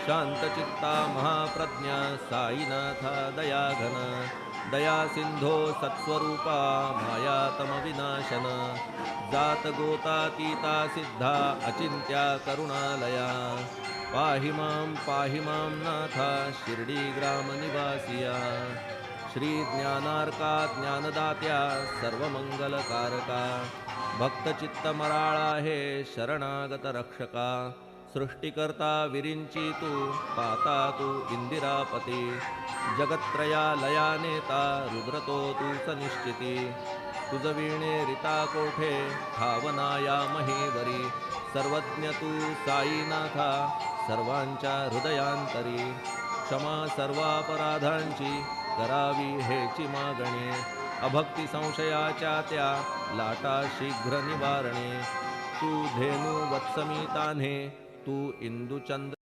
शांतचित्ता महाप्रज्ञा साईनाथा दयाघन दया सिंधो सत्स्वरूपा मायातमविनाशन जात गोतातीता सिद्धा अचिंत्या करुणालया पाहि मां नाथा शिर्डी ग्राम निवासिया श्री ज्ञानार्का ज्ञानदात्या सर्वमंगलकारका भक्तचित्तमराळा हे शरणागत रक्षका सृष्टिकर्ता विरिंची तू पाता तू इंदिरापती जगत्त्रया लया नेता रुद्रतो तू सनिश्चिती तुझ वीणे रिता कोठे भावनाया महेवरी सर्वज्ञ तू साईनाथा सर्वांच्या हृदयांतरी क्षमा सर्वापराधांची करावी हेची मागणे अभक्ती संशयाच्या त्या लाटा शीघ्र निवारणे तू धेनु वत्समी तान्हे तू इंदुचंद्र